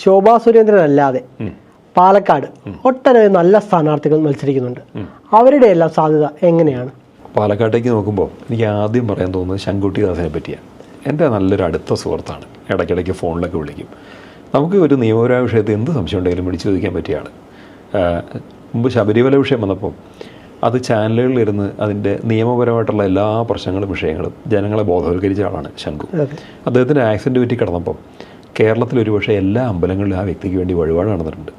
ശോഭാ സുരേന്ദ്രൻ അല്ലാതെ പാലക്കാട് ഒട്ടനവധി നല്ല സ്ഥാനാർത്ഥികൾ മത്സരിക്കുന്നുണ്ട്. അവരുടെ എല്ലാം സാധ്യത എങ്ങനെയാണ്? പാലക്കാട്ടേക്ക് നോക്കുമ്പോൾ എനിക്ക് ആദ്യം പറയാൻ തോന്നുന്നത് ശങ്കുട്ടി ദാസിനെ പറ്റിയാണ്. എൻ്റെ നല്ലൊരു അടുത്ത സുഹൃത്താണ്. ഇടയ്ക്കിടയ്ക്ക് ഫോണിലൊക്കെ വിളിക്കും. നമുക്ക് ഒരു നിയമപരമായ വിഷയത്തിൽ എന്ത് സംശയം ഉണ്ടെങ്കിലും വിളിച്ചു ചോദിക്കാൻ പറ്റിയാണ്. മുമ്പ് ശബരിമല വിഷയം വന്നപ്പോൾ അത് ചാനലുകളിലിരുന്ന് അതിൻ്റെ നിയമപരമായിട്ടുള്ള എല്ലാ പ്രശ്നങ്ങളും വിഷയങ്ങളും ജനങ്ങളെ ബോധവൽക്കരിച്ച ആളാണ് ശങ്കു. അദ്ദേഹത്തിൻ്റെ ആക്സിഡൻറ്റ് പറ്റി കിടന്നപ്പോൾ കേരളത്തിലൊരു പക്ഷേ എല്ലാ അമ്പലങ്ങളിലും ആ വ്യക്തിക്ക് വേണ്ടി വഴിപാട് നടന്നിട്ടുണ്ട്.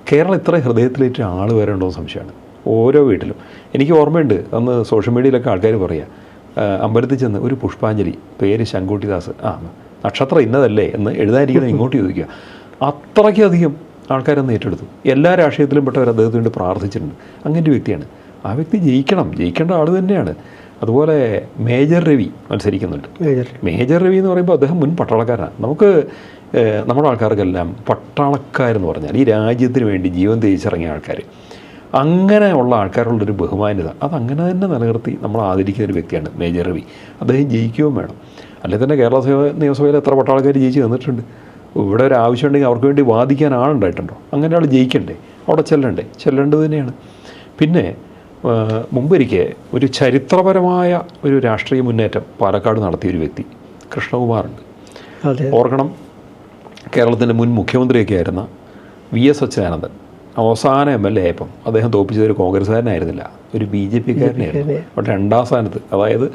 കേരളം ഇത്ര ഹൃദയത്തിലേറ്റ ആൾ വരെ ഉണ്ടോ എന്ന് സംശയമാണ്. ഓരോ വീട്ടിലും എനിക്ക് ഓർമ്മയുണ്ട്, അന്ന് സോഷ്യൽ മീഡിയയിലൊക്കെ ആൾക്കാർ പറയുക, അമ്പലത്തിൽ ചെന്ന് ഒരു പുഷ്പാഞ്ജലി, പേര് ശങ്കുട്ടിദാസ്, നക്ഷത്രം ഇന്നതല്ലേ എന്ന് എഴുതാനിരിക്കുന്നത് ഇങ്ങോട്ട് ചോദിക്കുക. അത്രയ്ക്കധികം ആൾക്കാരൊന്ന് ഏറ്റെടുത്തു. എല്ലാ രാഷ്ട്രീയത്തിലും പെട്ടവർ അദ്ദേഹത്തിന് വേണ്ടി പ്രാർത്ഥിച്ചിട്ടുണ്ട്. അങ്ങനെ ഒരു വ്യക്തിയാണ്. ആ വ്യക്തി ജയിക്കേണ്ട ആൾ തന്നെയാണ്. അതുപോലെ മേജർ രവി മത്സരിക്കുന്നുണ്ട്. മേജർ രവി എന്ന് പറയുമ്പോൾ അദ്ദേഹം മുൻ പട്ടാളക്കാരനാണ്. നമുക്ക് നമ്മുടെ ആൾക്കാർക്കെല്ലാം പട്ടാളക്കാരെന്ന് പറഞ്ഞാൽ ഈ രാജ്യത്തിന് വേണ്ടി ജീവൻ ത്യജിച്ചിറങ്ങിയ ആൾക്കാർ, അങ്ങനെയുള്ള ആൾക്കാരുള്ളൊരു ബഹുമാന്യത അതങ്ങനെ തന്നെ നിലനിർത്തി നമ്മൾ ആദരിക്കുന്ന ഒരു വ്യക്തിയാണ് മേജർ രവി. അദ്ദേഹം ജയിക്കുകയും വേണം. അല്ലെങ്കിൽ തന്നെ കേരള നിയമസഭയിൽ എത്ര പട്ടാളക്കാർ ജയിച്ച് തന്നിട്ടുണ്ട്. ഇവിടെ ഒരു ആവശ്യം ഉണ്ടെങ്കിൽ അവർക്ക് വേണ്ടി വാദിക്കാൻ ആളുണ്ടായിട്ടുണ്ടോ? അങ്ങനെ ആൾ ജയിക്കണ്ടേ? അവിടെ ചെല്ലേണ്ടത് തന്നെയാണ്. പിന്നെ മുമ്പൊരിക്കൽ ഒരു ചരിത്രപരമായ ഒരു രാഷ്ട്രീയ മുന്നേറ്റം പാലക്കാട് നടത്തിയൊരു വ്യക്തി കൃഷ്ണകുമാറുണ്ട്. ഓർക്കണം, കേരളത്തിൻ്റെ മുൻ മുഖ്യമന്ത്രിയൊക്കെ ആയിരുന്ന VS അച്യുതാനന്ദൻ അവസാന MLA ആയപ്പം അദ്ദേഹം തോൽപ്പിച്ചതൊരു കോൺഗ്രസ്സുകാരനായിരുന്നില്ല, ഒരു BJP-കാരനായിരുന്നു. അവിടെ 2ാം സ്ഥാനത്ത്, അതായത്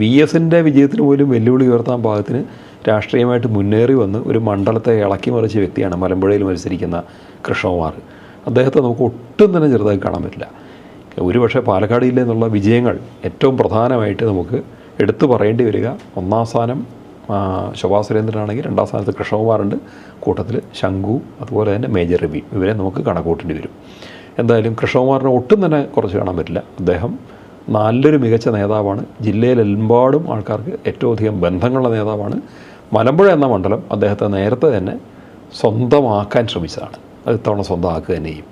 VSൻ്റെ വിജയത്തിന് പോലും വെല്ലുവിളി ഉയർത്താൻ പാകത്തിന് രാഷ്ട്രീയമായിട്ട് മുന്നേറി വന്ന് ഒരു മണ്ഡലത്തെ ഇളക്കി മറിച്ച വ്യക്തിയാണ് മലമ്പുഴയിൽ മത്സരിക്കുന്ന കൃഷ്ണകുമാർ. അദ്ദേഹത്തെ നമുക്ക് ഒട്ടും തന്നെ ചെറുതായി കാണാൻ പറ്റില്ല. ഒരുപക്ഷെ പാലക്കാട് ജില്ലയിൽ നിന്നുള്ള വിജയങ്ങൾ ഏറ്റവും പ്രധാനമായിട്ട് നമുക്ക് എടുത്തു പറയേണ്ടി വരിക, 1ാം സ്ഥാനം ശോഭാ സുരേന്ദ്രനാണെങ്കിൽ 2ാം സ്ഥാനത്ത് കൃഷ്ണകുമാറുണ്ട്, കൂട്ടത്തിൽ ശങ്കു, അതുപോലെ തന്നെ മേജർ രവി. ഇവരെ നമുക്ക് കണക്കൂട്ടേണ്ടി വരും. എന്തായാലും കൃഷ്ണകുമാറിനെ ഒട്ടും തന്നെ കുറച്ച് കാണാൻ പറ്റില്ല. അദ്ദേഹം നല്ലൊരു മികച്ച നേതാവാണ്. ജില്ലയിലെമ്പാടും ആൾക്കാർക്ക് ഏറ്റവും അധികം ബന്ധങ്ങളുള്ള നേതാവാണ്. മലമ്പുഴ എന്ന മണ്ഡലം അദ്ദേഹത്തെ നേരത്തെ തന്നെ സ്വന്തമാക്കാൻ ശ്രമിച്ചതാണ്. അത് ഇത്തവണ സ്വന്തമാക്കുക തന്നെ ചെയ്യും.